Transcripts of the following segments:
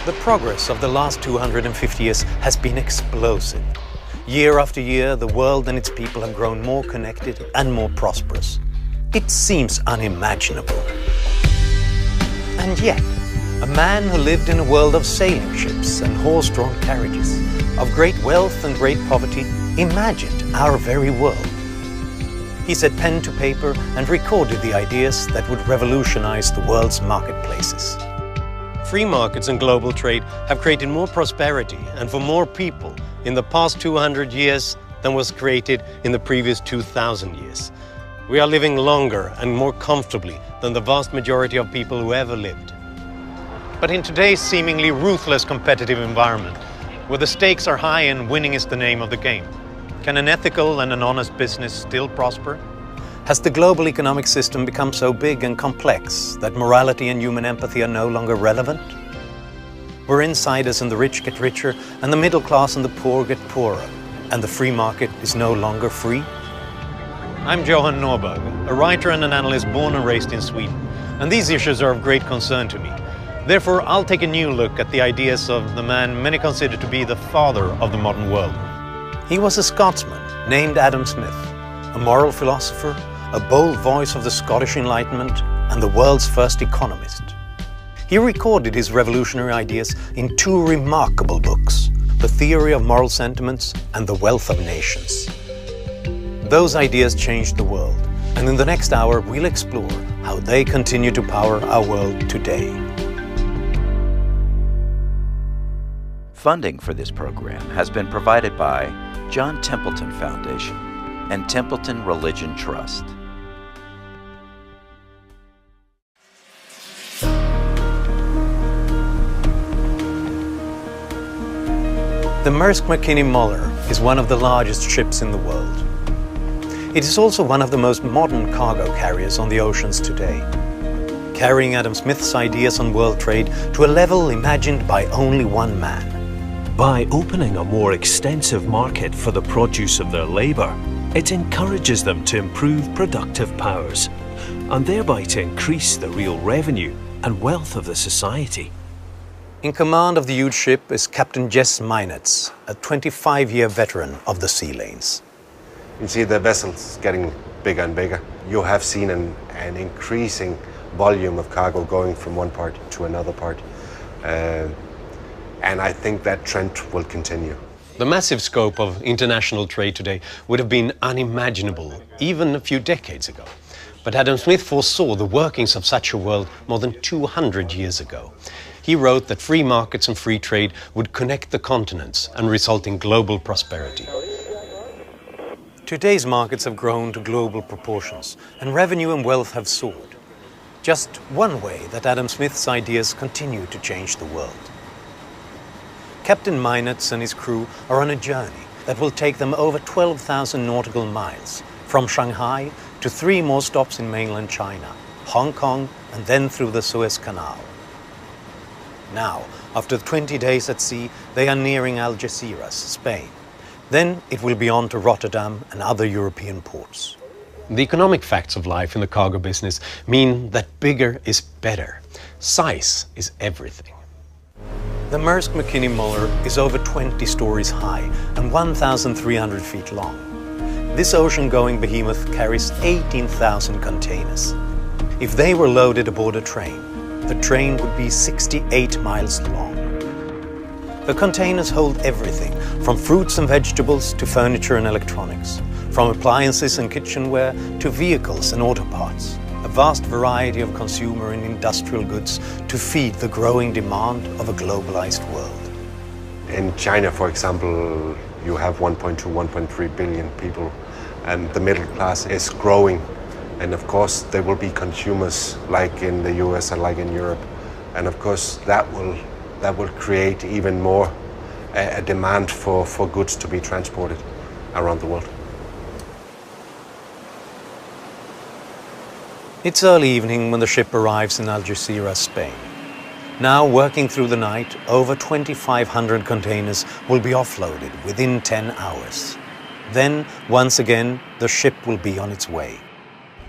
The progress of the last 250 years has been explosive. Year after year, the world and its people have grown more connected and more prosperous. It seems unimaginable. And yet, a man who lived in a world of sailing ships and horse-drawn carriages, of great wealth and great poverty, imagined our very world. He set pen to paper and recorded the ideas that would revolutionize the world's marketplaces. Free markets and global trade have created more prosperity and for more people in the past 200 years than was created in the previous 2,000 years. We are living longer and more comfortably than the vast majority of people who ever lived. But in today's seemingly ruthless competitive environment, where the stakes are high and winning is the name of the game, can an ethical and an honest business still prosper? Has the global economic system become so big and complex that morality and human empathy are no longer relevant? Where insiders and the rich get richer and the middle class and the poor get poorer, and the free market is no longer free? I'm Johan Norberg, a writer and an analyst born and raised in Sweden, and these issues are of great concern to me. Therefore, I'll take a new look at the ideas of the man many consider to be the father of the modern world. He was a Scotsman named Adam Smith, a moral philosopher, a bold voice of the Scottish Enlightenment, and the world's first economist. He recorded his revolutionary ideas in two remarkable books, The Theory of Moral Sentiments and The Wealth of Nations. Those ideas changed the world, and in the next hour we'll explore how they continue to power our world today. Funding for this program has been provided by John Templeton Foundation and Templeton Religion Trust. The Maersk Mc-Kinney Møller is one of the largest ships in the world. It is also one of the most modern cargo carriers on the oceans today, carrying Adam Smith's ideas on world trade to a level imagined by only one man. By opening a more extensive market for the produce of their labour, it encourages them to improve productive powers and thereby to increase the real revenue and wealth of the society. In command of the huge ship is Captain Jes Meinertz, a 25-year veteran of the sea lanes. You see the vessels getting bigger and bigger. You have seen an increasing volume of cargo going from one part to another part. And I think that trend will continue. The massive scope of international trade today would have been unimaginable even a few decades ago. But Adam Smith foresaw the workings of such a world more than 200 years ago. He wrote that free markets and free trade would connect the continents and result in global prosperity. Today's markets have grown to global proportions, and revenue and wealth have soared. Just one way that Adam Smith's ideas continue to change the world. Captain Meinertz and his crew are on a journey that will take them over 12,000 nautical miles, from Shanghai to 3 more stops in mainland China, Hong Kong, and then through the Suez Canal. Now, after 20 days at sea, they are nearing Algeciras, Spain. Then it will be on to Rotterdam and other European ports. The economic facts of life in the cargo business mean that bigger is better. Size is everything. The Maersk Mc-Kinney Møller is over 20 stories high and 1,300 feet long. This ocean-going behemoth carries 18,000 containers. If they were loaded aboard a train, the train would be 68 miles long. The containers hold everything from fruits and vegetables to furniture and electronics, from appliances and kitchenware to vehicles and auto parts, a vast variety of consumer and industrial goods to feed the growing demand of a globalized world. In China, for example, you have 1.2, 1.3 billion people, and the middle class is growing. And of course, there will be consumers like in the US and like in Europe. And of course, that will create even more a demand for goods to be transported around the world. It's early evening when the ship arrives in Algeciras, Spain. Now, working through the night, over 2,500 containers will be offloaded within 10 hours. Then, once again, the ship will be on its way.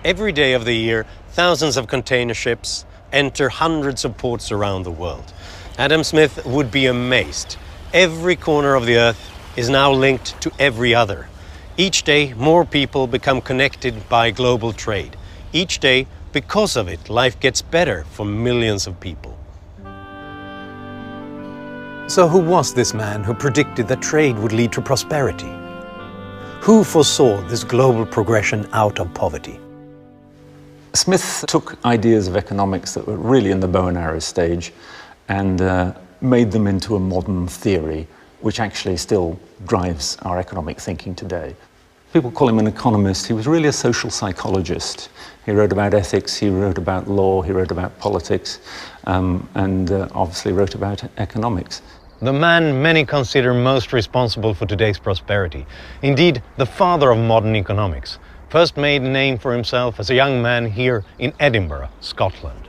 Every day of the year, thousands of container ships enter hundreds of ports around the world. Adam Smith would be amazed. Every corner of the earth is now linked to every other. Each day, more people become connected by global trade. Each day, because of it, life gets better for millions of people. So who was this man who predicted that trade would lead to prosperity? Who foresaw this global progression out of poverty? Smith took ideas of economics that were really in the bow and arrow stage and made them into a modern theory, which actually still drives our economic thinking today. People call him an economist. He was really a social psychologist. He wrote about ethics, he wrote about law, he wrote about politics, and obviously wrote about economics. The man many consider most responsible for today's prosperity. Indeed, the father of modern economics. First made a name for himself as a young man here in Edinburgh, Scotland.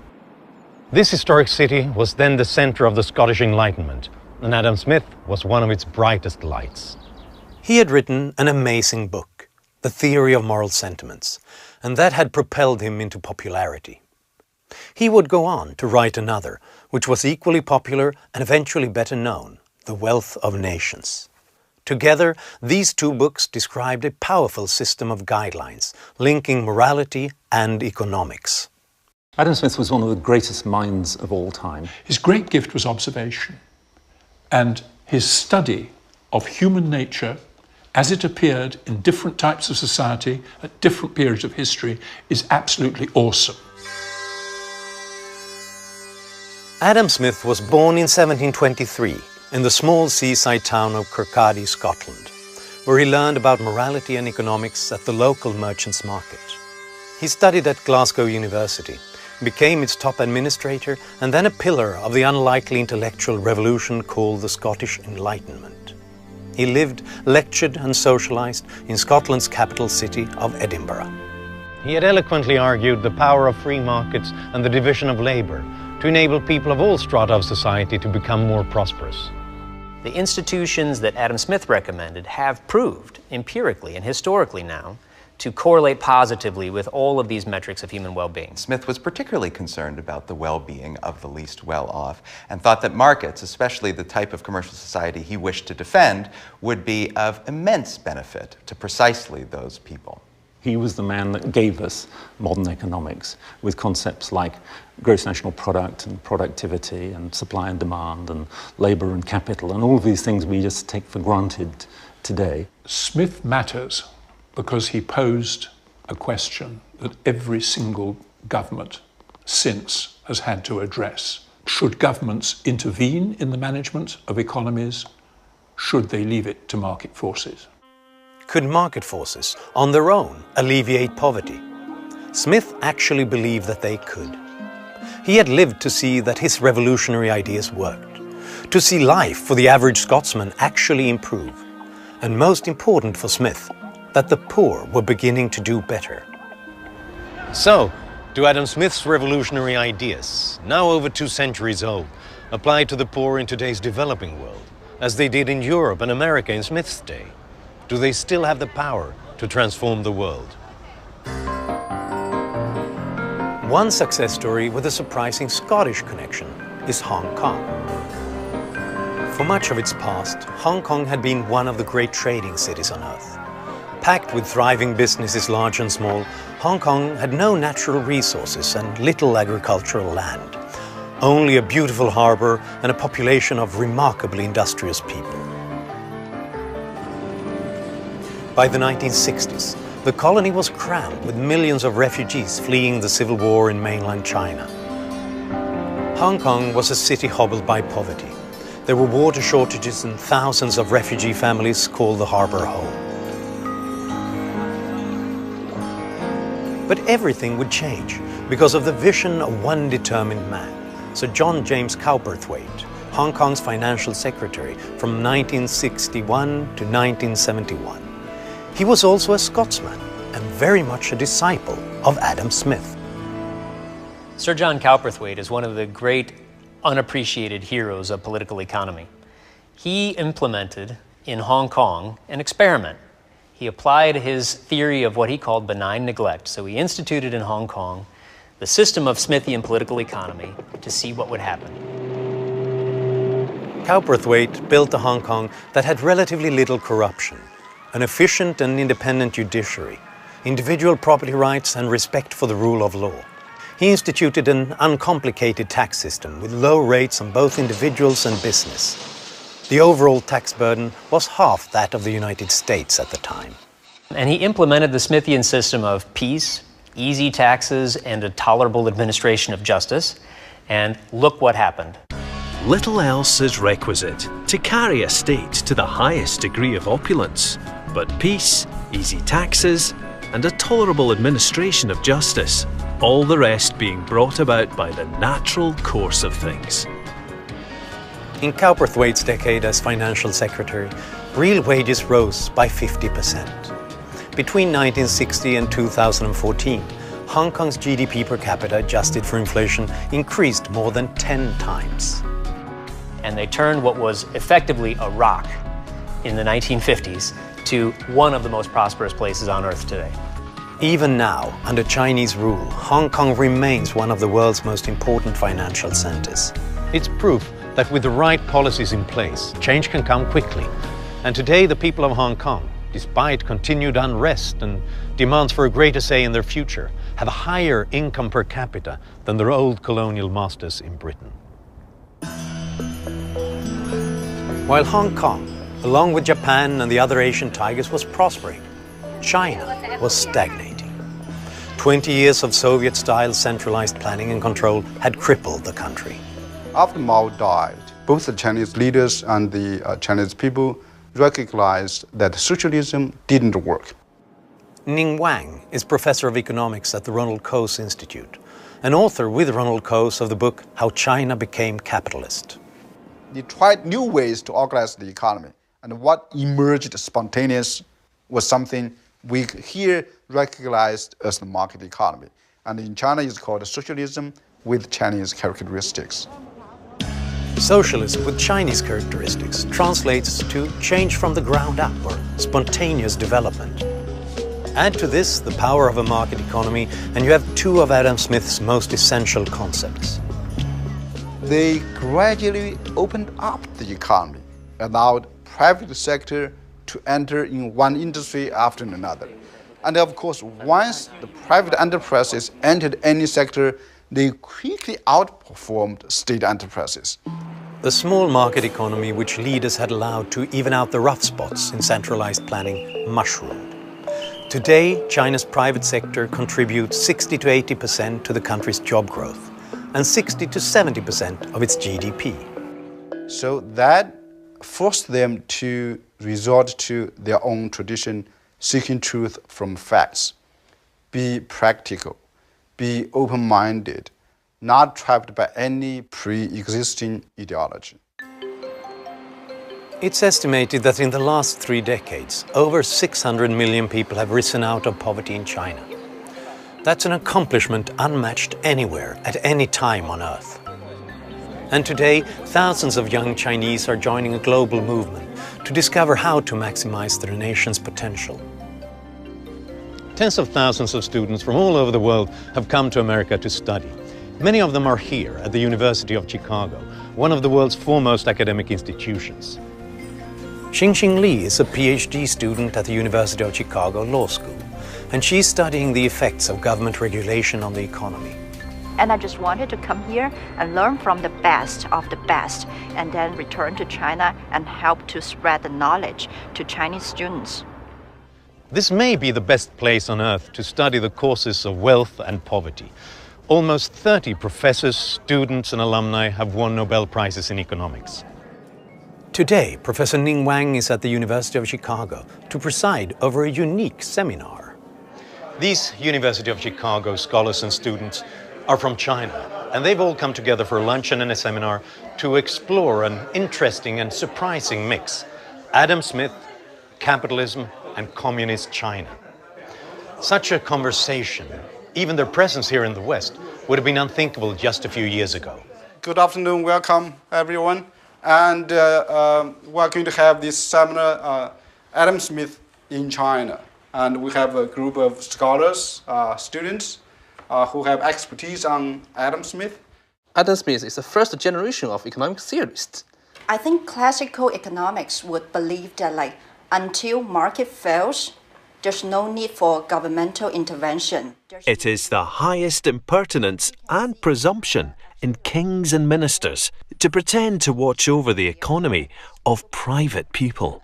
This historic city was then the centre of the Scottish Enlightenment, and Adam Smith was one of its brightest lights. He had written an amazing book, The Theory of Moral Sentiments, and that had propelled him into popularity. He would go on to write another, which was equally popular and eventually better known, The Wealth of Nations. Together, these two books described a powerful system of guidelines linking morality and economics. Adam Smith was one of the greatest minds of all time. His great gift was observation, and his study of human nature as it appeared in different types of society at different periods of history is absolutely awesome. Adam Smith was born in 1723 in the small seaside town of Kirkcaldy, Scotland, where he learned about morality and economics at the local merchants' market. He studied at Glasgow University, became its top administrator, and then a pillar of the unlikely intellectual revolution called the Scottish Enlightenment. He lived, lectured and socialized in Scotland's capital city of Edinburgh. He had eloquently argued the power of free markets and the division of labor to enable people of all strata of society to become more prosperous. The institutions that Adam Smith recommended have proved empirically and historically now to correlate positively with all of these metrics of human well-being. Smith was particularly concerned about the well-being of the least well-off and thought that markets, especially the type of commercial society he wished to defend, would be of immense benefit to precisely those people. He was the man that gave us modern economics with concepts like gross national product and productivity and supply and demand and labor and capital and all of these things we just take for granted today. Smith matters because he posed a question that every single government since has had to address. Should governments intervene in the management of economies? Should they leave it to market forces? Could market forces, on their own, alleviate poverty? Smith actually believed that they could. He had lived to see that his revolutionary ideas worked, to see life for the average Scotsman actually improve, and most important for Smith, that the poor were beginning to do better. So, do Adam Smith's revolutionary ideas, now over 2 centuries old, apply to the poor in today's developing world, as they did in Europe and America in Smith's day? Do they still have the power to transform the world? One success story with a surprising Scottish connection is Hong Kong. For much of its past, Hong Kong had been one of the great trading cities on earth. Packed with thriving businesses large and small, Hong Kong had no natural resources and little agricultural land. Only a beautiful harbor and a population of remarkably industrious people. By the 1960s, the colony was crammed with millions of refugees fleeing the civil war in mainland China. Hong Kong was a city hobbled by poverty. There were water shortages and thousands of refugee families called the harbor home. But everything would change because of the vision of one determined man, Sir John James Cowperthwaite, Hong Kong's financial secretary from 1961 to 1971. He was also a Scotsman and very much a disciple of Adam Smith. Sir John Cowperthwaite is one of the great unappreciated heroes of political economy. He implemented in Hong Kong an experiment. He applied his theory of what he called benign neglect. So he instituted in Hong Kong the system of Smithian political economy to see what would happen. Cowperthwaite built a Hong Kong that had relatively little corruption, an efficient and independent judiciary, individual property rights and respect for the rule of law. He instituted an uncomplicated tax system with low rates on both individuals and business. The overall tax burden was half that of the United States at the time. And he implemented the Smithian system of peace, easy taxes, and a tolerable administration of justice. And look what happened. Little else is requisite to carry a state to the highest degree of opulence, but peace, easy taxes, and a tolerable administration of justice, all the rest being brought about by the natural course of things. In Cowperthwaite's decade as financial secretary, real wages rose by 50%. Between 1960 and 2014, Hong Kong's GDP per capita adjusted for inflation increased more than 10 times. And they turned what was effectively a rock in the 1950s to one of the most prosperous places on earth today. Even now, under Chinese rule, Hong Kong remains one of the world's most important financial centers. It's proof that with the right policies in place, change can come quickly. And today, the people of Hong Kong, despite continued unrest and demands for a greater say in their future, have a higher income per capita than their old colonial masters in Britain. While Hong Kong, along with Japan and the other Asian tigers, was prospering, China was stagnating. 20 years of Soviet-style centralized planning and control had crippled the country. After Mao died, both the Chinese leaders and the Chinese people recognized that socialism didn't work. Ning Wang is professor of economics at the Ronald Coase Institute, an author with Ronald Coase of the book How China Became Capitalist. They tried new ways to organize the economy, and what emerged spontaneous was something we here recognized as the market economy. And in China, it's called socialism with Chinese characteristics. Socialism with Chinese characteristics translates to change from the ground up or spontaneous development. Add to this the power of a market economy, and you have two of Adam Smith's most essential concepts. They gradually opened up the economy, allowed private sector to enter in one industry after another. And of course, once the private enterprises entered any sector, they quickly outperformed state enterprises. The small market economy which leaders had allowed to even out the rough spots in centralized planning mushroomed. Today, China's private sector contributes 60 to 80% to the country's job growth and 60 to 70% of its GDP. So that forced them to resort to their own tradition, seeking truth from facts. Be practical, be open-minded, not trapped by any pre-existing ideology. It's estimated that in the last 3 decades, over 600 million people have risen out of poverty in China. That's an accomplishment unmatched anywhere, at any time on Earth. And today, thousands of young Chinese are joining a global movement to discover how to maximize their nation's potential. Tens of thousands of students from all over the world have come to America to study. Many of them are here at the University of Chicago, one of the world's foremost academic institutions. Xingxing Li is a PhD student at the University of Chicago Law School, and she's studying the effects of government regulation on the economy. And I just wanted to come here and learn from the best of the best, and then return to China and help to spread the knowledge to Chinese students. This may be the best place on earth to study the causes of wealth and poverty. Almost 30 professors, students, and alumni have won Nobel Prizes in economics. Today, Professor Ning Wang is at the University of Chicago to preside over a unique seminar. These University of Chicago scholars and students are from China, and they've all come together for a luncheon and a seminar to explore an interesting and surprising mix: Adam Smith, capitalism, and communist China. Such a conversation, even their presence here in the West, would have been unthinkable just a few years ago. Good afternoon, welcome everyone. And we're going to have this seminar, Adam Smith in China. And we have a group of scholars, students, who have expertise on Adam Smith. Adam Smith is the first generation of economic theorists. I think classical economics would believe that like until market fails, there's no need for governmental intervention. It is the highest impertinence and presumption in kings and ministers to pretend to watch over the economy of private people.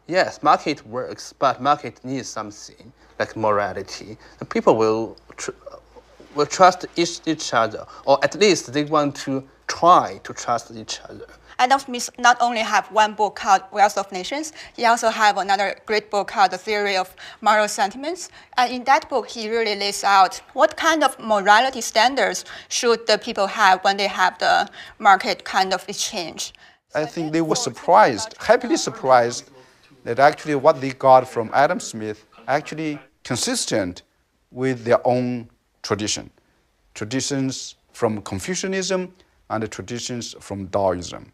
Yes, market works, but market needs something like morality. The people will trust each other, or at least they want to try to trust each other. Adam Smith not only have one book called Wealth of Nations, he also have another great book called The Theory of Moral Sentiments. And in that book, he really lays out what kind of morality standards should the people have when they have the market kind of exchange. I think they were surprised, happily surprised, that actually what they got from Adam Smith actually consistent with their own traditions from Confucianism and the traditions from Taoism.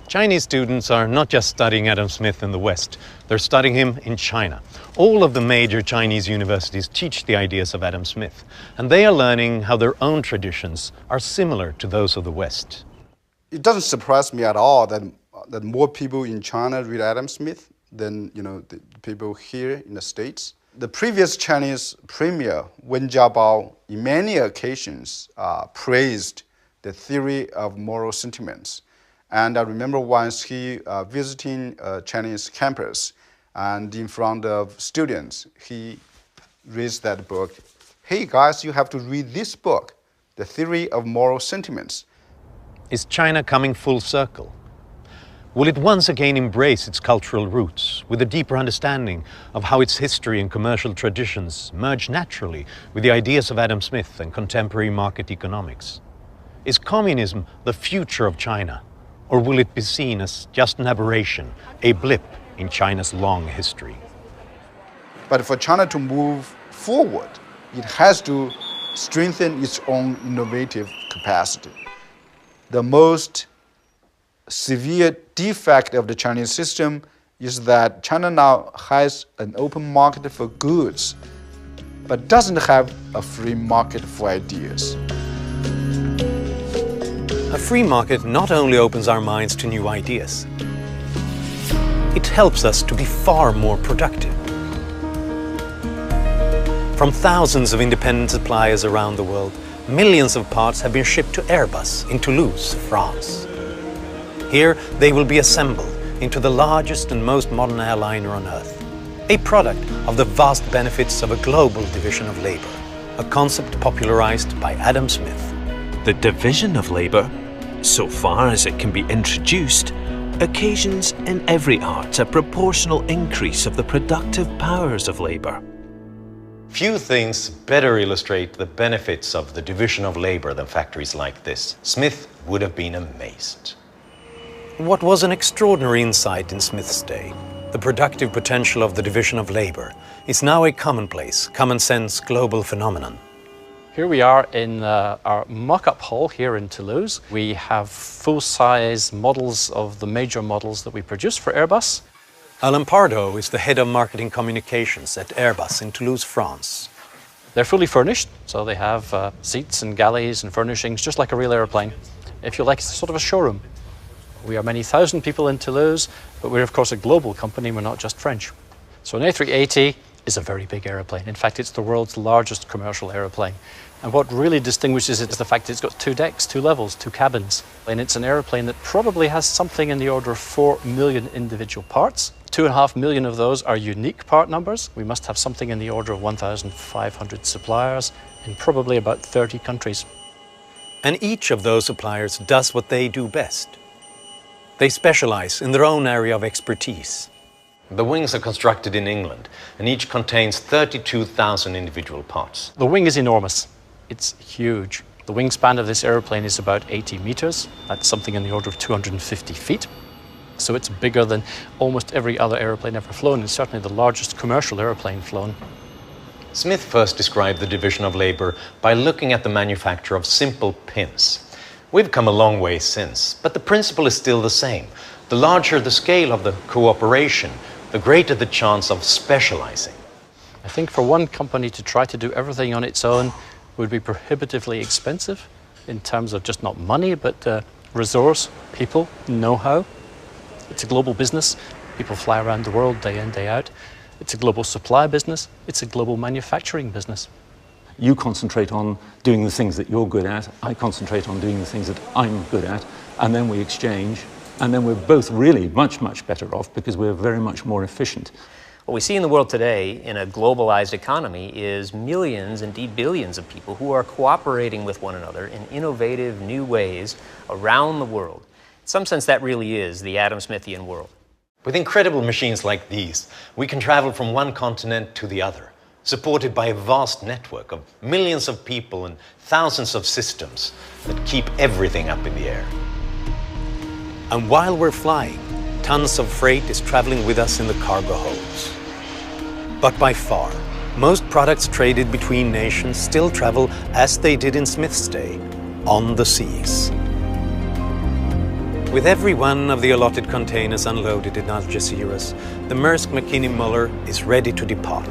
Chinese students are not just studying Adam Smith in the West, they're studying him in China. All of the major Chinese universities teach the ideas of Adam Smith, and they are learning how their own traditions are similar to those of the West. It doesn't surprise me at all that more people in China read Adam Smith than the people here in the States. The previous Chinese premier, Wen Jiabao, in many occasions praised the theory of moral sentiments. And I remember once he visiting a Chinese campus, and in front of students, he reads that book. Hey guys, you have to read this book, The Theory of Moral Sentiments. Is China coming full circle? Will it once again embrace its cultural roots with a deeper understanding of how its history and commercial traditions merge naturally with the ideas of Adam Smith and contemporary market economics? Is communism the future of China? Or will it be seen as just an aberration, a blip in China's long history? But for China to move forward, it has to strengthen its own innovative capacity. The most severe defect of the Chinese system is that China now has an open market for goods, but doesn't have a free market for ideas. A free market not only opens our minds to new ideas, it helps us to be far more productive. From thousands of independent suppliers around the world, millions of parts have been shipped to Airbus in Toulouse, France. Here they will be assembled into the largest and most modern airliner on Earth, a product of the vast benefits of a global division of labor, a concept popularized by Adam Smith. The division of labour, so far as it can be introduced, occasions in every art a proportional increase of the productive powers of labour. Few things better illustrate the benefits of the division of labor than factories like this. Smith would have been amazed. What was an extraordinary insight in Smith's day, the productive potential of the division of labor, is now a commonplace, common-sense global phenomenon. Here we are in our mock-up hall here in Toulouse. We have full-size models of the major models that we produce for Airbus. Alain Pardo is the head of marketing communications at Airbus in Toulouse, France. They're fully furnished, so they have seats and galleys and furnishings, just like a real airplane. If you like, it's sort of a showroom. We are many thousand people in Toulouse, but we're of course a global company, we're not just French. So an A380 is a very big airplane. In fact, it's the world's largest commercial airplane. And what really distinguishes it is the fact that it's got 2 decks, 2 levels, 2 cabins. And it's an airplane that probably has something in the order of 4 million individual parts. 2.5 million of those are unique part numbers. We must have something in the order of 1,500 suppliers in probably about 30 countries. And each of those suppliers does what they do best. They specialize in their own area of expertise. The wings are constructed in England, and each contains 32,000 individual parts. The wing is enormous. It's huge. The wingspan of this airplane is about 80 meters. That's something in the order of 250 feet. So it's bigger than almost every other airplane ever flown, and certainly the largest commercial airplane flown. Smith first described the division of labor by looking at the manufacture of simple pins. We've come a long way since, but the principle is still the same. The larger the scale of the cooperation, the greater the chance of specializing. I think for one company to try to do everything on its own would be prohibitively expensive in terms of just not money, but resource, people, know-how. It's a global business. People fly around the world day in, day out. It's a global supply business. It's a global manufacturing business. You concentrate on doing the things that you're good at. I concentrate on doing the things that I'm good at. And then we exchange. And then we're both really much, much better off because we're very much more efficient. What we see in the world today in a globalized economy is millions, indeed billions of people who are cooperating with one another in innovative new ways around the world. In some sense, that really is the Adam Smithian world. With incredible machines like these, we can travel from one continent to the other, supported by a vast network of millions of people and thousands of systems that keep everything up in the air. And while we're flying, tons of freight is traveling with us in the cargo holds. But by far, most products traded between nations still travel as they did in Smith's day, on the seas. With every one of the allotted containers unloaded in Algeciras, the Maersk Mc-Kinney Møller is ready to depart.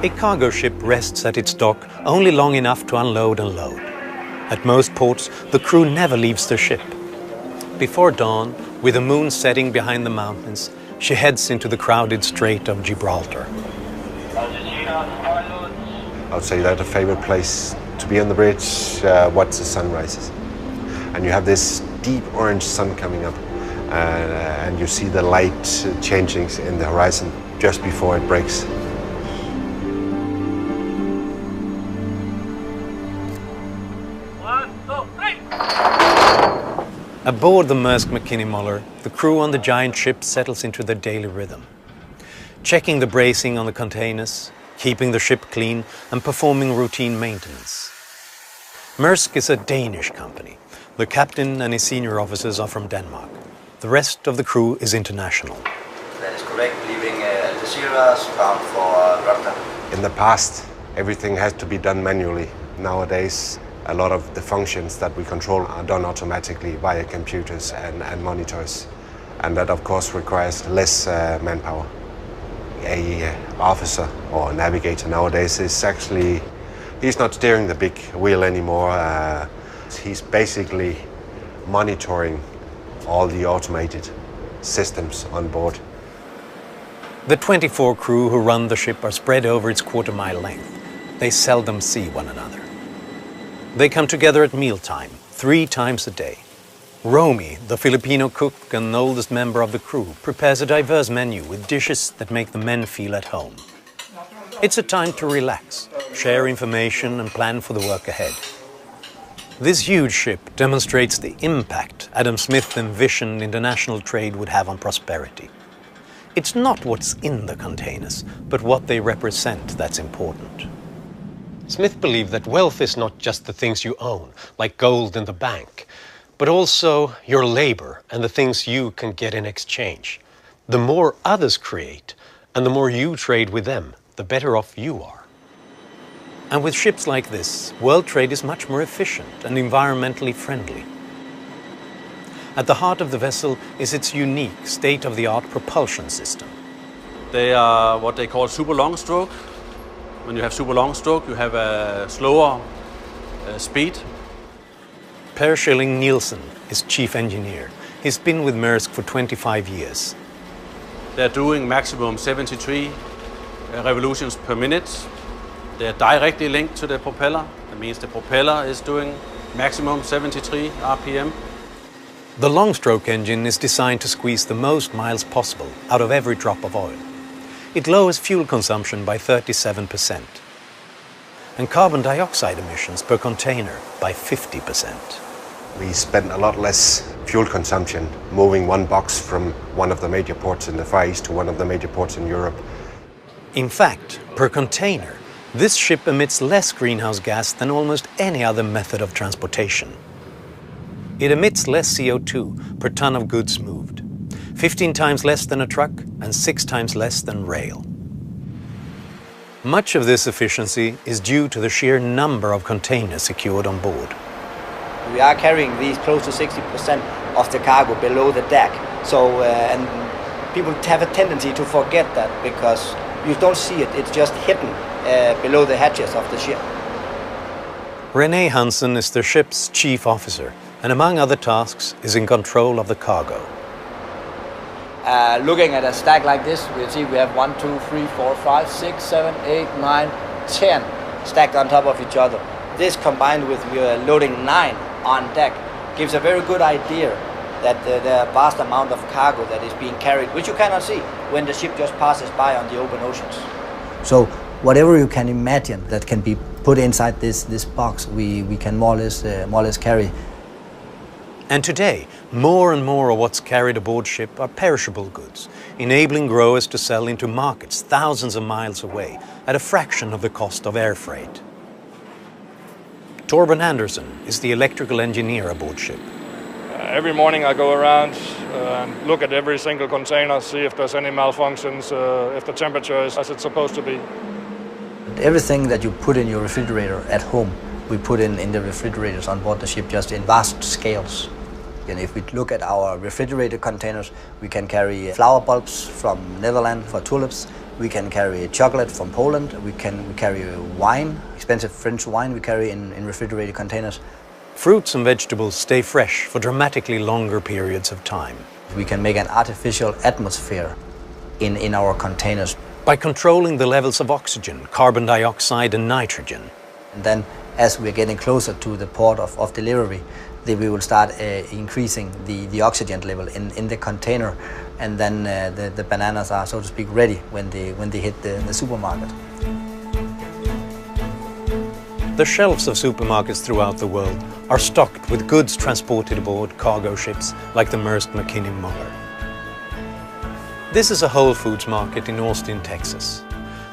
A cargo ship rests at its dock only long enough to unload and load. At most ports, the crew never leaves the ship. Before dawn, with the moon setting behind the mountains, she heads into the crowded Strait of Gibraltar. I would say that a favorite place to be on the bridge once the sun rises. And you have this deep orange sun coming up, and you see the light changing in the horizon just before it breaks. Aboard the Maersk Mc-Kinney Møller, the crew on the giant ship settles into their daily rhythm, checking the bracing on the containers, keeping the ship clean, and performing routine maintenance. Maersk is a Danish company. The captain and his senior officers are from Denmark. The rest of the crew is international. That is correct, leaving Algeciras bound for Rotterdam. In the past, everything has to be done manually. Nowadays, a lot of the functions that we control are done automatically via computers and monitors. And that, of course, requires less manpower. An officer or navigator nowadays is actually, he's not steering the big wheel anymore. He's basically monitoring all the automated systems on board. The 24 crew who run the ship are spread over its quarter-mile length. They seldom see one another. They come together at mealtime, 3 times a day. Romy, the Filipino cook and oldest member of the crew, prepares a diverse menu with dishes that make the men feel at home. It's a time to relax, share information and plan for the work ahead. This huge ship demonstrates the impact Adam Smith envisioned international trade would have on prosperity. It's not what's in the containers, but what they represent that's important. Smith believed that wealth is not just the things you own, like gold in the bank, but also your labor and the things you can get in exchange. The more others create, and the more you trade with them, the better off you are. And with ships like this, world trade is much more efficient and environmentally friendly. At the heart of the vessel is its unique state-of-the-art propulsion system. They are what they call super long stroke. When you have super long stroke, you have a slower speed. Per Schilling Nielsen is chief engineer. He's been with Maersk for 25 years. They're doing maximum 73 revolutions per minute. They're directly linked to the propeller. That means the propeller is doing maximum 73 RPM. The long-stroke engine is designed to squeeze the most miles possible out of every drop of oil. It lowers fuel consumption by 37% and carbon dioxide emissions per container by 50%. We spend a lot less fuel consumption moving one box from one of the major ports in the Far East to one of the major ports in Europe. In fact, per container, this ship emits less greenhouse gas than almost any other method of transportation. It emits less CO2 per ton of goods moved, 15 times less than a truck and 6 times less than rail. Much of this efficiency is due to the sheer number of containers secured on board. We are carrying these close to 60% of the cargo below the deck. So, and people have a tendency to forget that because you don't see it, it's just hidden below the hatches of the ship. René Hansen is the ship's chief officer and among other tasks is in control of the cargo. Looking at a stack like this, we'll see we have 1, 2, 3, 4, 5, 6, 7, 8, 9, 10 stacked on top of each other. This combined with we are loading 9 on deck gives a very good idea that the vast amount of cargo that is being carried, which you cannot see when the ship just passes by on the open oceans. So whatever you can imagine that can be put inside this box, we can more or less carry. And today, more and more of what's carried aboard ship are perishable goods, enabling growers to sell into markets thousands of miles away at a fraction of the cost of air freight. Torben Andersen is the electrical engineer aboard ship. Every morning I go around and look at every single container, see if there's any malfunctions, if the temperature is as it's supposed to be. Everything that you put in your refrigerator at home, we put in the refrigerators on board the ship, just in vast scales. And if we look at our refrigerated containers, we can carry flower bulbs from Netherlands for tulips. We can carry chocolate from Poland. We carry wine, expensive French wine we carry in refrigerated containers. Fruits and vegetables stay fresh for dramatically longer periods of time. We can make an artificial atmosphere in our containers. By controlling the levels of oxygen, carbon dioxide and nitrogen. And then as we're getting closer to the port of delivery, then we will start increasing the oxygen level in the container, and then the bananas are, so to speak, ready when they hit the supermarket. The shelves of supermarkets throughout the world are stocked with goods transported aboard cargo ships like the Maersk Mc-Kinney Møller. This is a Whole Foods market in Austin, Texas.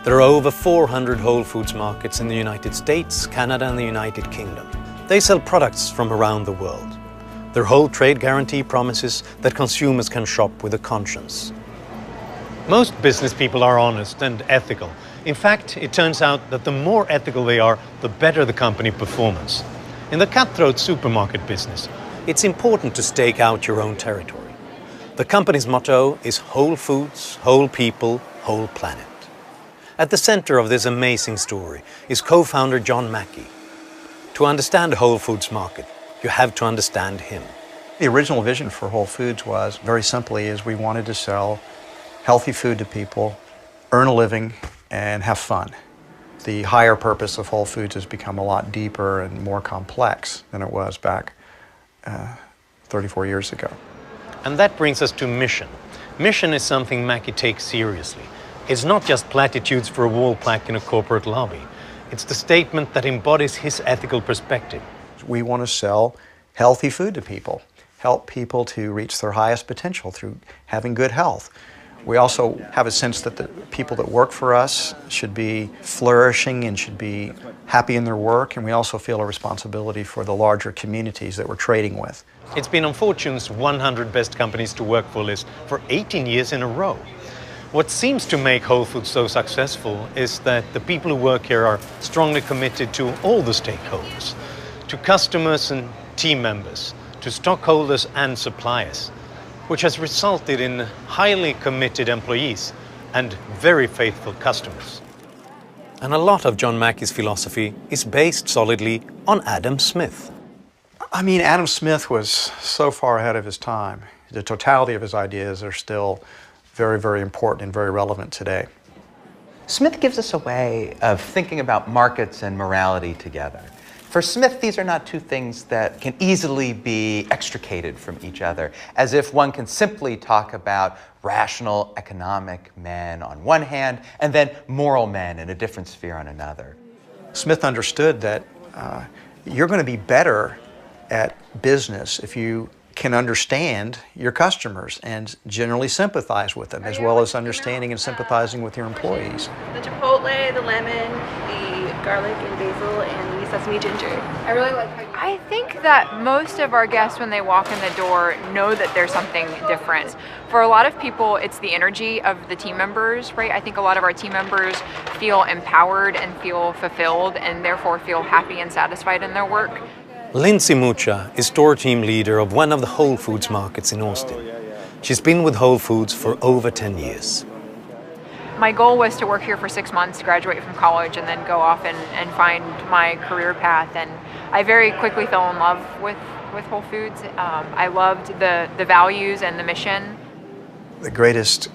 There are over 400 Whole Foods markets in the United States, Canada and the United Kingdom. They sell products from around the world. Their whole trade guarantee promises that consumers can shop with a conscience. Most business people are honest and ethical. In fact, it turns out that the more ethical they are, the better the company performance. In the cutthroat supermarket business, it's important to stake out your own territory. The company's motto is Whole Foods, Whole People, Whole Planet. At the center of this amazing story is co-founder John Mackey. To understand the Whole Foods market, you have to understand him. The original vision for Whole Foods was, very simply, is we wanted to sell healthy food to people, earn a living, and have fun. The higher purpose of Whole Foods has become a lot deeper and more complex than it was back 34 years ago. And that brings us to mission. Mission is something Mackey takes seriously. It's not just platitudes for a wall plaque in a corporate lobby. It's the statement that embodies his ethical perspective. We want to sell healthy food to people, help people to reach their highest potential through having good health. We also have a sense that the people that work for us should be flourishing and should be happy in their work, and we also feel a responsibility for the larger communities that we're trading with. It's been on Fortune's 100 Best Companies to Work For list for 18 years in a row. What seems to make Whole Foods so successful is that the people who work here are strongly committed to all the stakeholders, to customers and team members, to stockholders and suppliers, which has resulted in highly committed employees and very faithful customers. And a lot of John Mackey's philosophy is based solidly on Adam Smith. I mean, Adam Smith was so far ahead of his time. The totality of his ideas are still very, very important and very relevant today. Smith gives us a way of thinking about markets and morality together. For Smith, these are not two things that can easily be extricated from each other, as if one can simply talk about rational economic men on one hand and then moral men in a different sphere on another. Smith understood that you're going to be better at business if you can understand your customers and generally sympathize with them, as well as understanding and sympathizing with your employees. The chipotle, the lemon, the garlic and basil, and the sesame ginger. I really like how I think that most of our guests, when they walk in the door, know that there's something different. For a lot of people, it's the energy of the team members, right? I think a lot of our team members feel empowered and feel fulfilled and therefore feel happy and satisfied in their work. Lindsay Mucha is store team leader of one of the Whole Foods markets in Austin. She's been with Whole Foods for over 10 years. My goal was to work here for 6 months, graduate from college, and then go off and find my career path. And I very quickly fell in love with Whole Foods. I loved the values and the mission. The greatest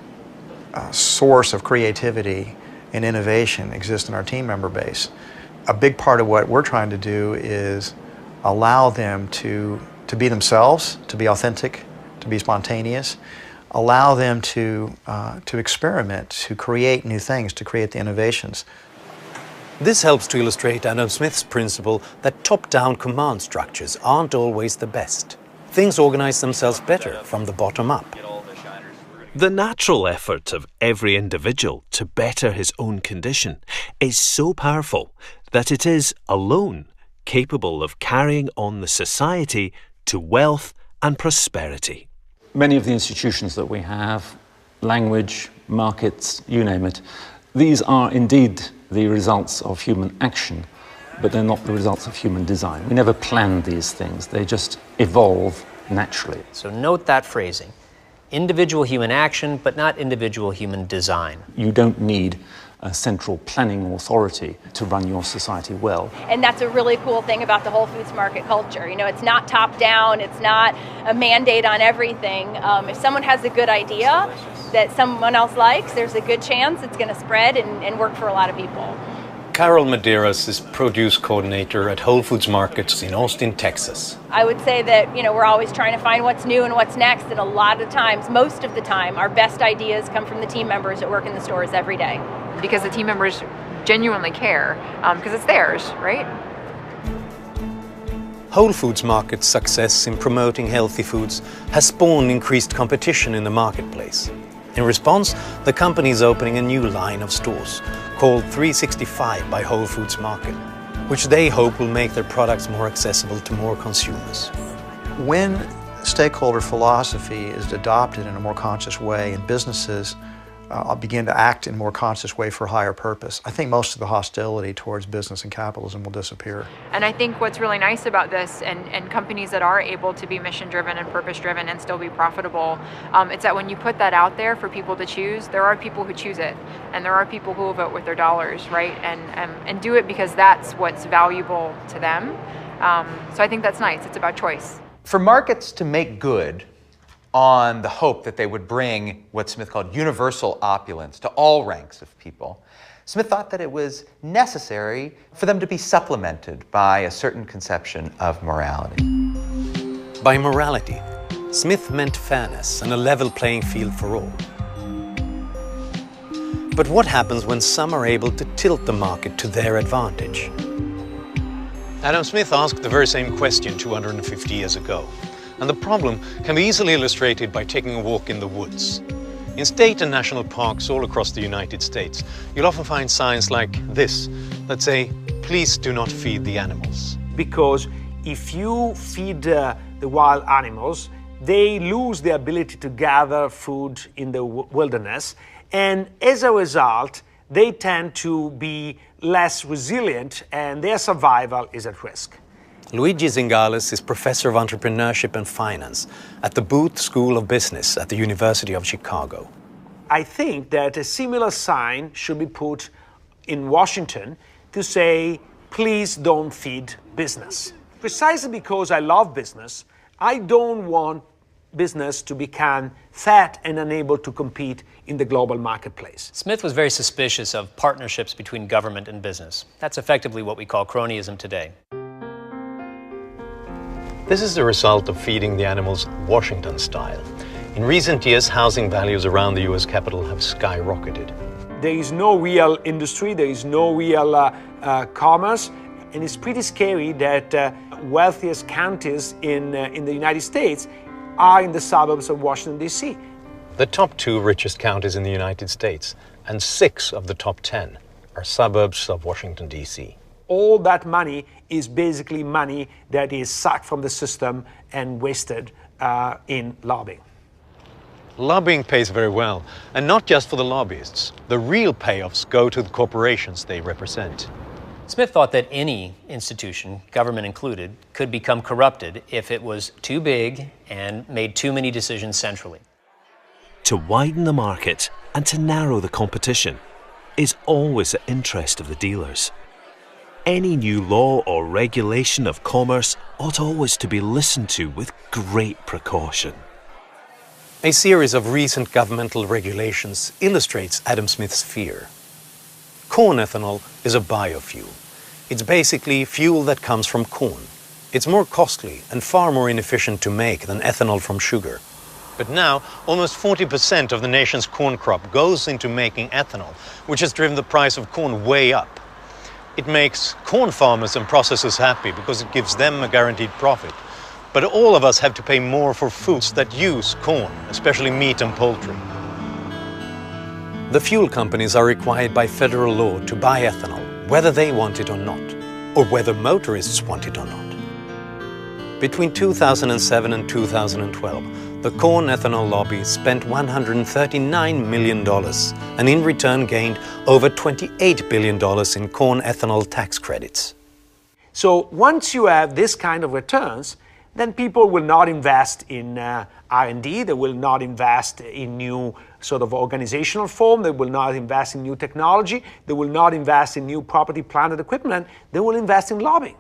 source of creativity and innovation exists in our team member base. A big part of what we're trying to do is allow them to be themselves, to be authentic, to be spontaneous, allow them to experiment, to create new things, to create the innovations. This helps to illustrate Adam Smith's principle that top-down command structures aren't always the best. Things organize themselves better from the bottom up. The natural effort of every individual to better his own condition is so powerful that it is alone capable of carrying on the society to wealth and prosperity. Many of the institutions that we have, language, markets, you name it, these are indeed the results of human action, but they're not the results of human design. We never planned these things, they just evolve naturally. So note that phrasing. Individual human action, but not individual human design. You don't need a central planning authority to run your society well. And that's a really cool thing about the Whole Foods market culture. You know, it's not top down, it's not a mandate on everything. If someone has a good idea that someone else likes, there's a good chance it's going to spread and work for a lot of people. Carol Medeiros is produce coordinator at Whole Foods Markets in Austin, Texas. I would say that, you know, we're always trying to find what's new and what's next, and a lot of times, most of the time, our best ideas come from the team members that work in the stores every day. Because the team members genuinely care, because it's theirs, right? Whole Foods Market's success in promoting healthy foods has spawned increased competition in the marketplace. In response, the company is opening a new line of stores called 365 by Whole Foods Market, which they hope will make their products more accessible to more consumers. When stakeholder philosophy is adopted in a more conscious way and businesses begin to act in a more conscious way for higher purpose, I think most of the hostility towards business and capitalism will disappear. And I think what's really nice about this, and companies that are able to be mission-driven and purpose-driven and still be profitable, it's that when you put that out there for people to choose, there are people who choose it, and there are people who will vote with their dollars, right? And do it because that's what's valuable to them. So I think that's nice. It's about choice. For markets to make good on the hope that they would bring what Smith called universal opulence to all ranks of people, Smith thought that it was necessary for them to be supplemented by a certain conception of morality. By morality, Smith meant fairness and a level playing field for all. But what happens when some are able to tilt the market to their advantage? Adam Smith asked the very same question 250 years ago. And the problem can be easily illustrated by taking a walk in the woods. In state and national parks all across the United States, you'll often find signs like this that say, "Please do not feed the animals." Because if you feed the wild animals, they lose the ability to gather food in the wilderness, and as a result, they tend to be less resilient and their survival is at risk. Luigi Zingales is professor of entrepreneurship and finance at the Booth School of Business at the University of Chicago. I think that a similar sign should be put in Washington to say, please don't feed business. Precisely because I love business, I don't want business to become fat and unable to compete in the global marketplace. Smith was very suspicious of partnerships between government and business. That's effectively what we call cronyism today. This is the result of feeding the animals Washington style. In recent years, housing values around the US Capitol have skyrocketed. There is no real industry, there is no real commerce, and it's pretty scary that wealthiest counties in the United States are in the suburbs of Washington, D.C. The top 2 richest counties in the United States and 6 of the top 10 are suburbs of Washington, D.C. All that money is basically money that is sucked from the system and wasted in lobbying. Lobbying pays very well, and not just for the lobbyists. The real payoffs go to the corporations they represent. Smith thought that any institution, government included, could become corrupted if it was too big and made too many decisions centrally. To widen the market and to narrow the competition is always the interest of the dealers. Any new law or regulation of commerce ought always to be listened to with great precaution. A series of recent governmental regulations illustrates Adam Smith's fear. Corn ethanol is a biofuel. It's basically fuel that comes from corn. It's more costly and far more inefficient to make than ethanol from sugar. But now, almost 40% of the nation's corn crop goes into making ethanol, which has driven the price of corn way up. It makes corn farmers and processors happy because it gives them a guaranteed profit. But all of us have to pay more for foods that use corn, especially meat and poultry. The fuel companies are required by federal law to buy ethanol, whether they want it or not, or whether motorists want it or not. Between 2007 and 2012, the corn ethanol lobby spent $139 million and in return gained over $28 billion in corn ethanol tax credits. So once you have this kind of returns, then people will not invest in R&D, they will not invest in new sort of organizational form, they will not invest in new technology, they will not invest in new property, plant and equipment, they will invest in lobbying.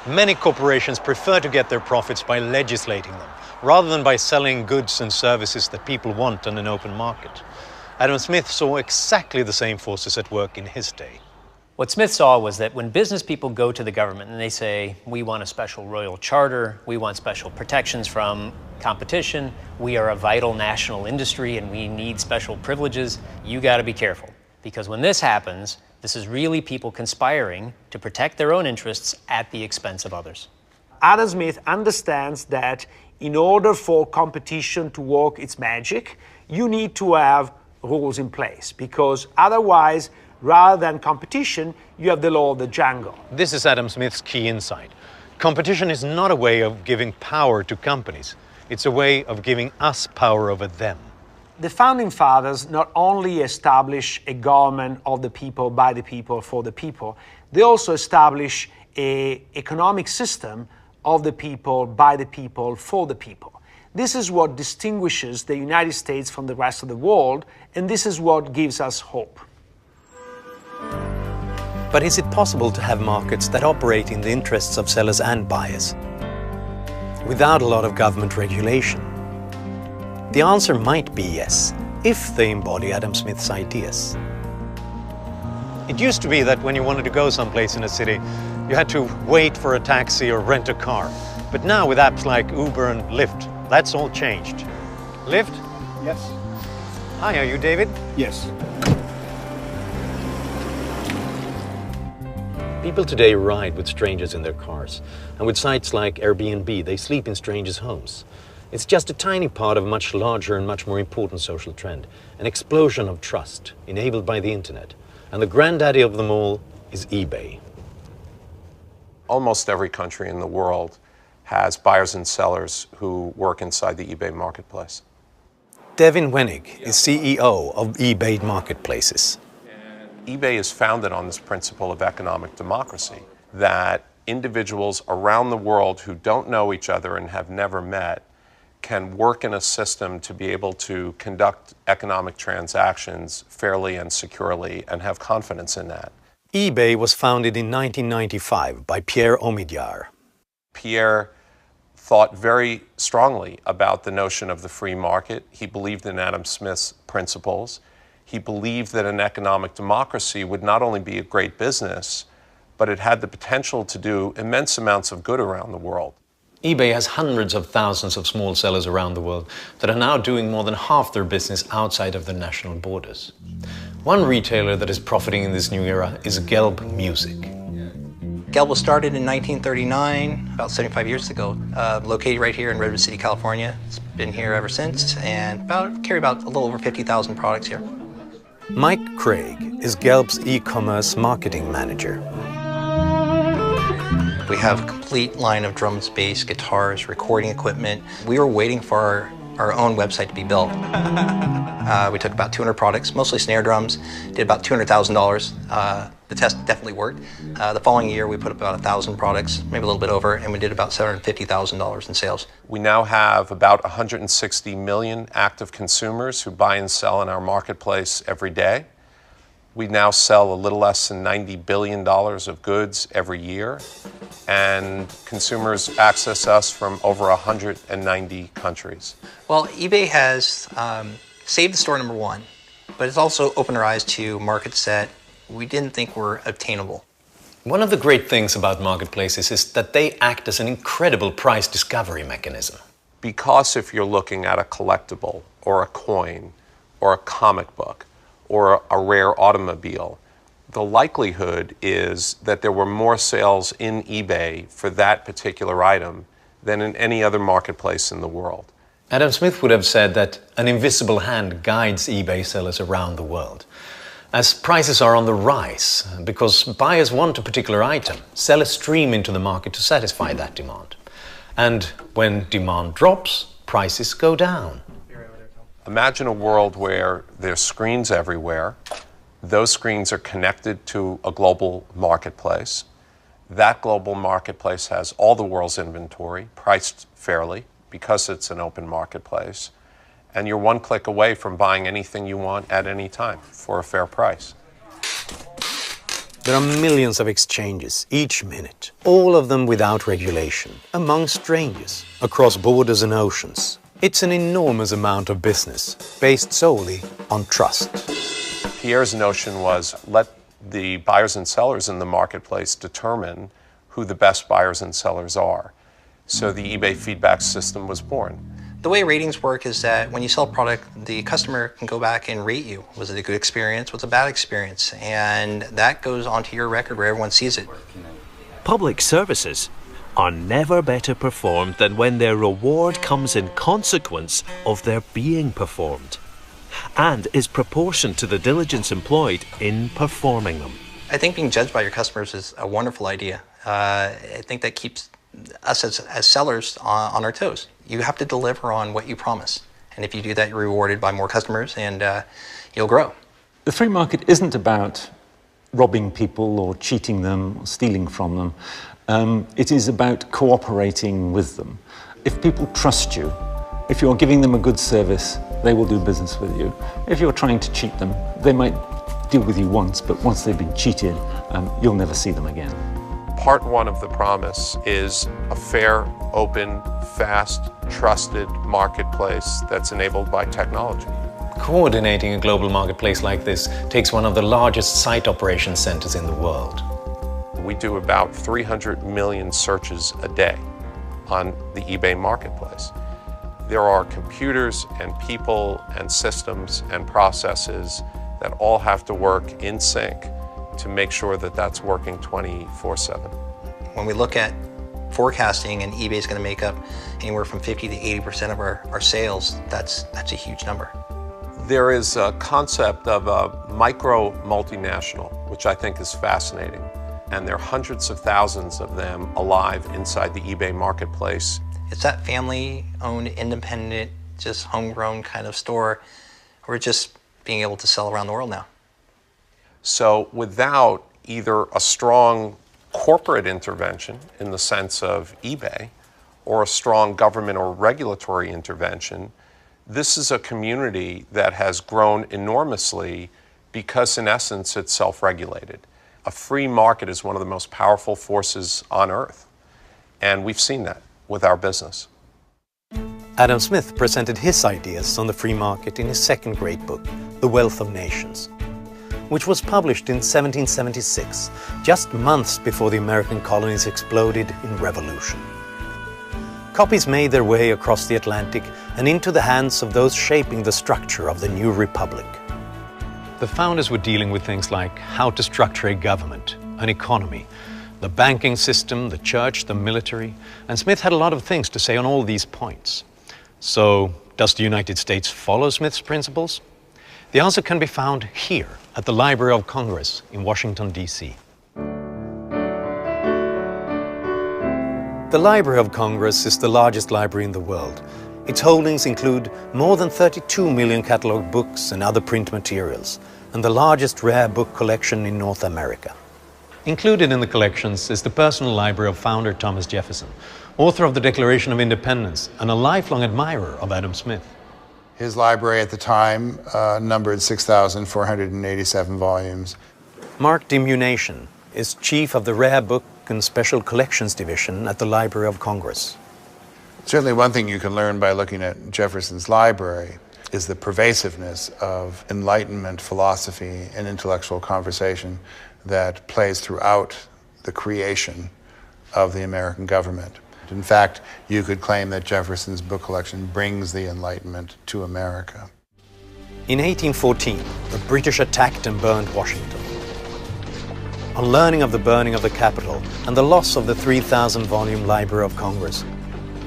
Many corporations prefer to get their profits by legislating them, rather than by selling goods and services that people want on an open market. Adam Smith saw exactly the same forces at work in his day. What Smith saw was that when business people go to the government and they say, we want a special royal charter, we want special protections from competition, we are a vital national industry and we need special privileges, you got to be careful. Because when this happens, this is really people conspiring to protect their own interests at the expense of others. Adam Smith understands that in order for competition to work its magic, you need to have rules in place, because otherwise, rather than competition, you have the law of the jungle. This is Adam Smith's key insight. Competition is not a way of giving power to companies. It's a way of giving us power over them. The Founding Fathers not only established a government of the people, by the people, for the people, they also established an economic system of the people, by the people, for the people. This is what distinguishes the United States from the rest of the world, and this is what gives us hope. But is it possible to have markets that operate in the interests of sellers and buyers without a lot of government regulation? The answer might be yes, if they embody Adam Smith's ideas. It used to be that when you wanted to go someplace in a city, you had to wait for a taxi or rent a car. But now with apps like Uber and Lyft, that's all changed. Lyft? Yes. Hi, are you David? Yes. People today ride with strangers in their cars, and with sites like Airbnb, they sleep in strangers' homes. It's just a tiny part of a much larger and much more important social trend, an explosion of trust enabled by the internet. And the granddaddy of them all is eBay. Almost every country in the world has buyers and sellers who work inside the eBay marketplace. Devin Wenig is CEO of eBay Marketplaces. eBay is founded on this principle of economic democracy, that individuals around the world who don't know each other and have never met can work in a system to be able to conduct economic transactions fairly and securely and have confidence in that. eBay was founded in 1995 by Pierre Omidyar. Pierre thought very strongly about the notion of the free market. He believed in Adam Smith's principles. He believed that an economic democracy would not only be a great business, but it had the potential to do immense amounts of good around the world. eBay has hundreds of thousands of small sellers around the world that are now doing more than half their business outside of their national borders. One retailer that is profiting in this new era is Gelb Music. Gelb was started in 1939, about 75 years ago, located right here in Redwood City, California. It's been here ever since, and carry about a little over 50,000 products here. Mike Craig is Gelb's e-commerce marketing manager. We have a complete line of drums, bass, guitars, recording equipment. We were waiting for our our own website to be built. We took about 200 products, mostly snare drums, did about $200,000. The test definitely worked. The following year, we put up about 1,000 products, maybe a little bit over, and we did about $750,000 in sales. We now have about 160 million active consumers who buy and sell in our marketplace every day. We now sell a little less than $90 billion of goods every year, and consumers access us from over 190 countries. Well, eBay has saved the store, number one, but it's also opened our eyes to markets that we didn't think were obtainable. One of the great things about marketplaces is that they act as an incredible price discovery mechanism. Because if you're looking at a collectible or a coin or a comic book or a rare automobile, the likelihood is that there were more sales in eBay for that particular item than in any other marketplace in the world. Adam Smith would have said that an invisible hand guides eBay sellers around the world. As prices are on the rise, because buyers want a particular item, sellers stream into the market to satisfy that demand. And when demand drops, prices go down. Imagine a world where there's screens everywhere. Those screens are connected to a global marketplace. That global marketplace has all the world's inventory, priced fairly, because it's an open marketplace. And you're one click away from buying anything you want at any time for a fair price. There are millions of exchanges each minute, all of them without regulation, among strangers, across borders and oceans. It's an enormous amount of business, based solely on trust. Pierre's notion was let the buyers and sellers in the marketplace determine who the best buyers and sellers are. So the eBay feedback system was born. The way ratings work is that when you sell a product, the customer can go back and rate you. Was it a good experience? Was it a bad experience? And that goes onto your record where everyone sees it. Public services are never better performed than when their reward comes in consequence of their being performed, and is proportioned to the diligence employed in performing them. I think being judged by your customers is a wonderful idea. I think that keeps us as sellers on our toes. You have to deliver on what you promise. And if you do that, you're rewarded by more customers and you'll grow. The free market isn't about robbing people or cheating them or stealing from them. It is about cooperating with them. If people trust you, if you're giving them a good service, they will do business with you. If you're trying to cheat them, they might deal with you once, but once they've been cheated, you'll never see them again. Part one of the promise is a fair, open, fast, trusted marketplace that's enabled by technology. Coordinating a global marketplace like this takes one of the largest site operation centers in the world. We do about 300 million searches a day on the eBay marketplace. There are computers and people and systems and processes that all have to work in sync to make sure that that's working 24/7. When we look at forecasting and eBay is going to make up anywhere from 50 to 80% of our sales, that's a huge number. There is a concept of a micro multinational, which I think is fascinating. And there are hundreds of thousands of them alive inside the eBay marketplace. It's that family-owned, independent, just homegrown kind of store. We're just being able to sell around the world now. So without either a strong corporate intervention in the sense of eBay or a strong government or regulatory intervention, this is a community that has grown enormously because in essence it's self-regulated. A free market is one of the most powerful forces on earth, and we've seen that with our business. Adam Smith presented his ideas on the free market in his second great book, The Wealth of Nations, which was published in 1776, just months before the American colonies exploded in revolution. Copies made their way across the Atlantic and into the hands of those shaping the structure of the new republic. The founders were dealing with things like how to structure a government, an economy, the banking system, the church, the military, and Smith had a lot of things to say on all these points. So, does the United States follow Smith's principles? The answer can be found here at the Library of Congress in Washington, D.C. The Library of Congress is the largest library in the world. Its holdings include more than 32 million catalogue books and other print materials, and the largest rare book collection in North America. Included in the collections is the personal library of founder Thomas Jefferson, author of the Declaration of Independence and a lifelong admirer of Adam Smith. His library at the time numbered 6,487 volumes. Mark Dimunation is chief of the Rare Book and Special Collections Division at the Library of Congress. Certainly one thing you can learn by looking at Jefferson's library is the pervasiveness of Enlightenment philosophy and intellectual conversation that plays throughout the creation of the American government. In fact, you could claim that Jefferson's book collection brings the Enlightenment to America. In 1814, the British attacked and burned Washington. On learning of the burning of the Capitol and the loss of the 3,000-volume Library of Congress,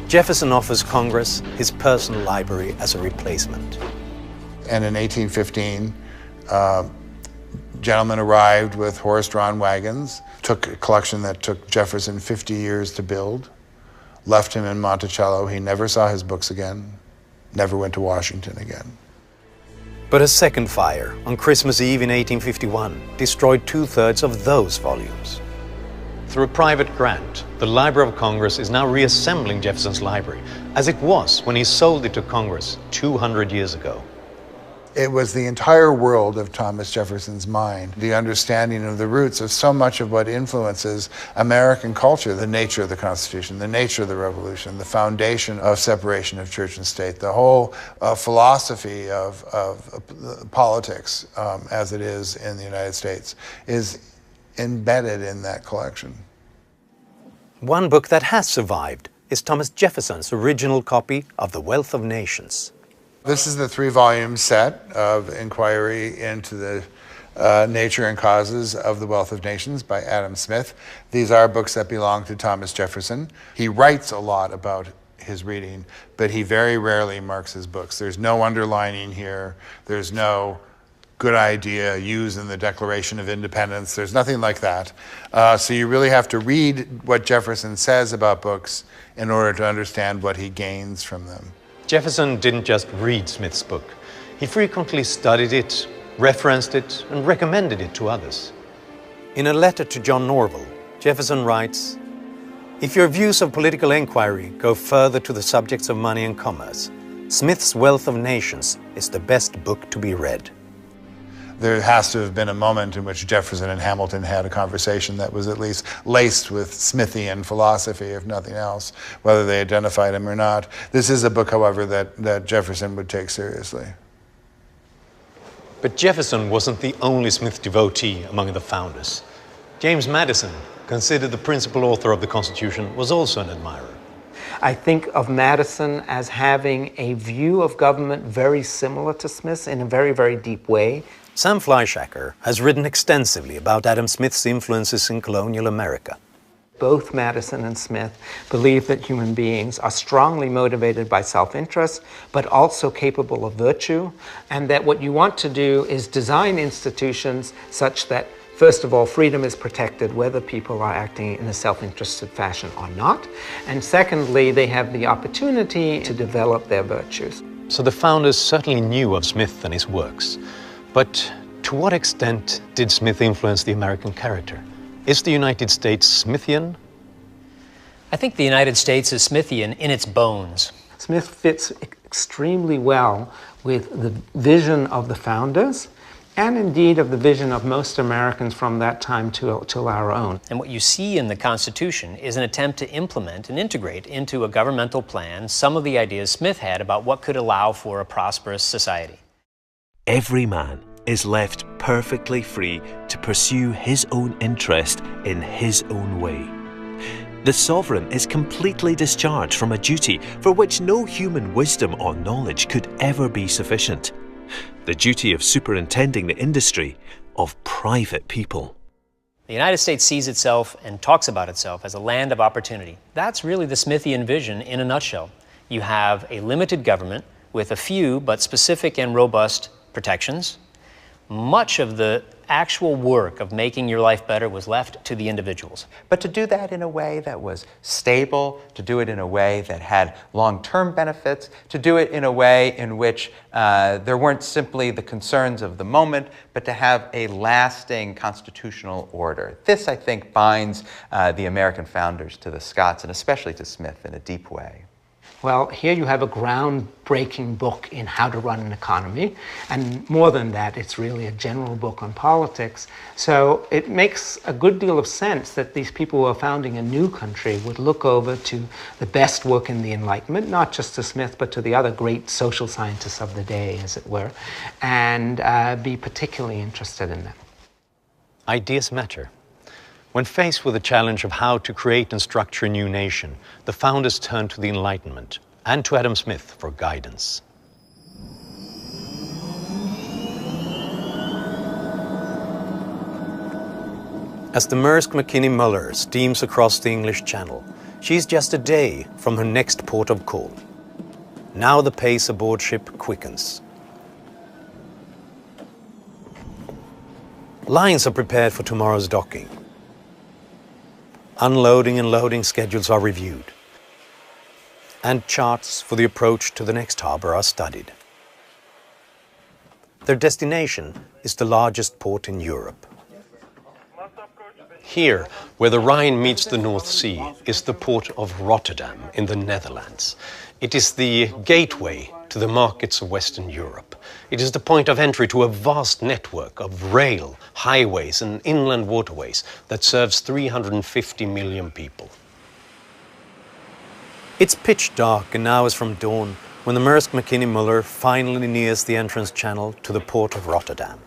Jefferson offers Congress his personal library as a replacement. And in 1815, gentlemen arrived with horse-drawn wagons, took a collection that took Jefferson 50 years to build, left him in Monticello. He never saw his books again, never went to Washington again. But a second fire on Christmas Eve in 1851 destroyed 2/3 of those volumes. Through a private grant, the Library of Congress is now reassembling Jefferson's library, as it was when he sold it to Congress 200 years ago. It was the entire world of Thomas Jefferson's mind, the understanding of the roots of so much of what influences American culture, the nature of the Constitution, the nature of the Revolution, the foundation of separation of church and state, the whole philosophy of politics as it is in the United States is embedded in that collection. One book that has survived is Thomas Jefferson's original copy of The Wealth of Nations. This is the 3-volume set of inquiry into the nature and causes of the wealth of nations by Adam Smith. These are books that belong to Thomas Jefferson. He writes a lot about his reading, but he very rarely marks his books. There's no underlining here. There's no good idea used in the Declaration of Independence. There's nothing like that. So you really have to read what Jefferson says about books in order to understand what he gains from them. Jefferson didn't just read Smith's book. He frequently studied it, referenced it, and recommended it to others. In a letter to John Norval, Jefferson writes, "If your views of political inquiry go further to the subjects of money and commerce, Smith's Wealth of Nations is the best book to be read." There has to have been a moment in which Jefferson and Hamilton had a conversation that was at least laced with Smithian philosophy, if nothing else, whether they identified him or not. This is a book, however, that Jefferson would take seriously. But Jefferson wasn't the only Smith devotee among the founders. James Madison, considered the principal author of the Constitution, was also an admirer. I think of Madison as having a view of government very similar to Smith's in a very, very deep way. Sam Fleischacker has written extensively about Adam Smith's influences in colonial America. Both Madison and Smith believe that human beings are strongly motivated by self-interest, but also capable of virtue, and that what you want to do is design institutions such that, first of all, freedom is protected whether people are acting in a self-interested fashion or not, and secondly, they have the opportunity to develop their virtues. So the founders certainly knew of Smith and his works. But to what extent did Smith influence the American character? Is the United States Smithian? I think the United States is Smithian in its bones. Smith fits extremely well with the vision of the founders and indeed of the vision of most Americans from that time till our own. And what you see in the Constitution is an attempt to implement and integrate into a governmental plan some of the ideas Smith had about what could allow for a prosperous society. Every man is left perfectly free to pursue his own interest in his own way. The sovereign is completely discharged from a duty for which no human wisdom or knowledge could ever be sufficient. The duty of superintending the industry of private people. The United States sees itself and talks about itself as a land of opportunity. That's really the Smithian vision in a nutshell. You have a limited government with a few but specific and robust protections, much of the actual work of making your life better was left to the individuals. But to do that in a way that was stable, to do it in a way that had long-term benefits, to do it in a way in which there weren't simply the concerns of the moment, but to have a lasting constitutional order. This, I think, binds the American founders to the Scots, and especially to Smith, in a deep way. Well, here you have a groundbreaking book in how to run an economy, and more than that, it's really a general book on politics. So it makes a good deal of sense that these people who are founding a new country would look over to the best work in the Enlightenment, not just to Smith, but to the other great social scientists of the day, as it were, and be particularly interested in them. Ideas matter. When faced with the challenge of how to create and structure a new nation, the founders turned to the Enlightenment and to Adam Smith for guidance. As the Maersk Mc-Kinney Møller steams across the English Channel, she's just a day from her next port of call. Now the pace aboard ship quickens. Lines are prepared for tomorrow's docking. Unloading and loading schedules are reviewed, and charts for the approach to the next harbor are studied. Their destination is the largest port in Europe. Here, where the Rhine meets the North Sea, is the port of Rotterdam in the Netherlands. It is the gateway to the markets of Western Europe. It is the point of entry to a vast network of rail, highways and inland waterways that serves 350 million people. It's pitch dark and hours from dawn when the Maersk Mc-Kinney Møller finally nears the entrance channel to the port of Rotterdam.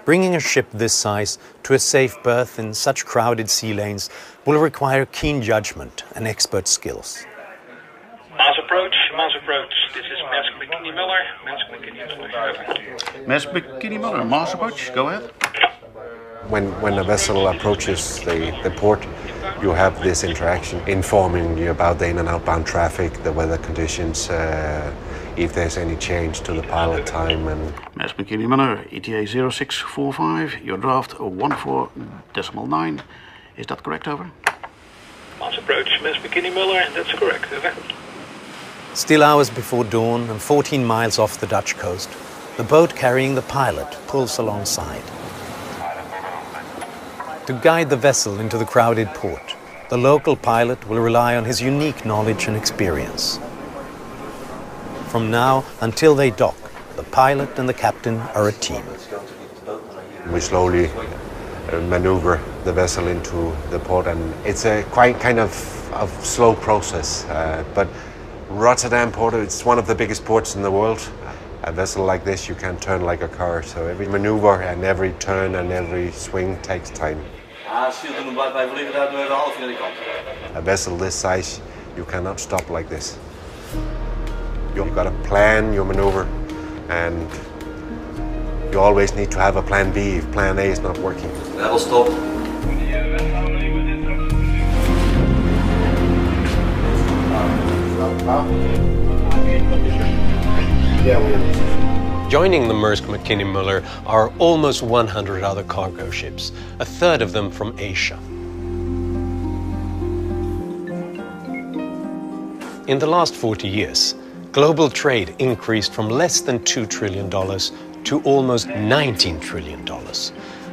Bringing a ship this size to a safe berth in such crowded sea lanes will require keen judgment and expert skills. Maas approach. This is Maersk Mc-Kinney Møller. Maersk Mc-Kinney Møller. Maersk Mc-Kinney Møller, Maas approach, go ahead. When a vessel approaches the port, you have this interaction informing you about the in- and outbound traffic, the weather conditions, if there's any change to the pilot time. And Maersk Mc-Kinney Møller, ETA 0645, your draft 14.9. Is that correct, over? Maas approach, Maersk Mc-Kinney Møller, that's correct, over. Still hours before dawn and 14 miles off the Dutch coast, the boat carrying the pilot pulls alongside. To guide the vessel into the crowded port, the local pilot will rely on his unique knowledge and experience. From now until they dock, the pilot and the captain are a team. We slowly maneuver the vessel into the port, and it's a quite kind of slow process, but Rotterdam Port, it's one of the biggest ports in the world. A vessel like this, you can turn like a car, so every maneuver and every turn and every swing takes time. A vessel this size, you cannot stop like this. You've got to plan your maneuver, and you always need to have a plan B if plan A is not working. Level stop. Joining the Maersk Mc-Kinney Møller are almost 100 other cargo ships, a third of them from Asia. In the last 40 years, global trade increased from less than $2 trillion to almost $19 trillion.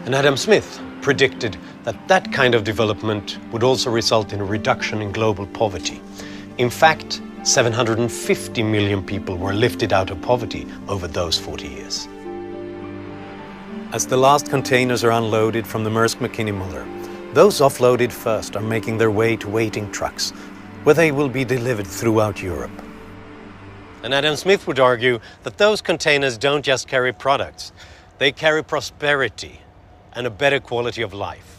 And Adam Smith predicted that that kind of development would also result in a reduction in global poverty. In fact, 750 million people were lifted out of poverty over those 40 years. As the last containers are unloaded from the Maersk Mc-Kinney Møller, those offloaded first are making their way to waiting trucks, where they will be delivered throughout Europe. And Adam Smith would argue that those containers don't just carry products, they carry prosperity and a better quality of life.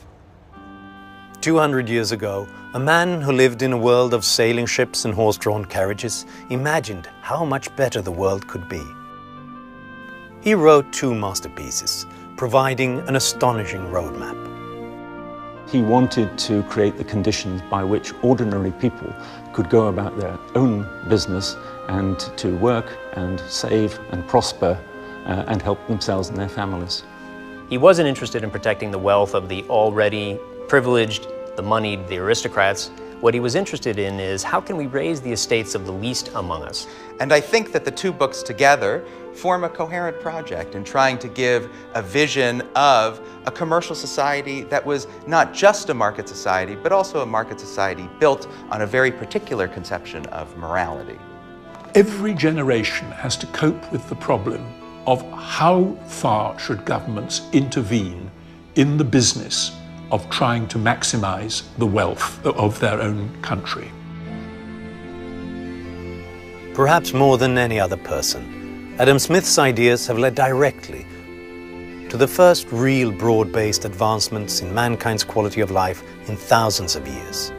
200 years ago, a man who lived in a world of sailing ships and horse-drawn carriages imagined how much better the world could be. He wrote 2 masterpieces, providing an astonishing roadmap. He wanted to create the conditions by which ordinary people could go about their own business and to work and save and prosper and help themselves and their families. He wasn't interested in protecting the wealth of the already privileged, the moneyed, the aristocrats. What he was interested in is how can we raise the estates of the least among us? And I think that the two books together form a coherent project in trying to give a vision of a commercial society that was not just a market society, but also a market society built on a very particular conception of morality. Every generation has to cope with the problem of how far should governments intervene in the business of trying to maximize the wealth of their own country. Perhaps more than any other person, Adam Smith's ideas have led directly to the first real broad-based advancements in mankind's quality of life in thousands of years.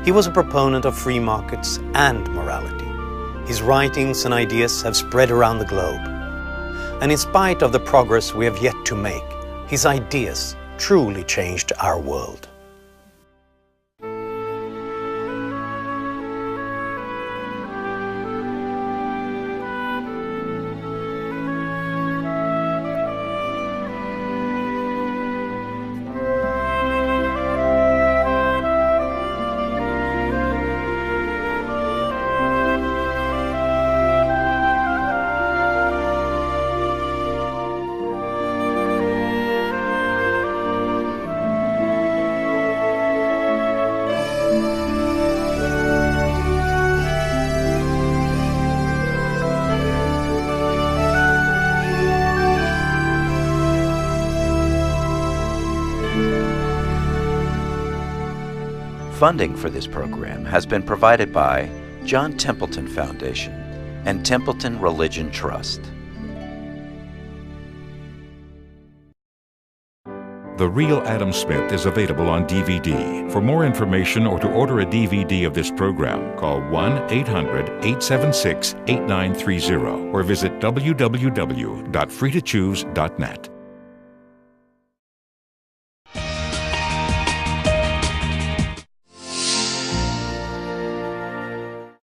He was a proponent of free markets and morality. His writings and ideas have spread around the globe. And in spite of the progress we have yet to make, his ideas truly changed our world. Funding for this program has been provided by John Templeton Foundation and Templeton Religion Trust. The Real Adam Smith is available on DVD. For more information or to order a DVD of this program, call 1-800-876-8930 or visit www.freetochoose.net.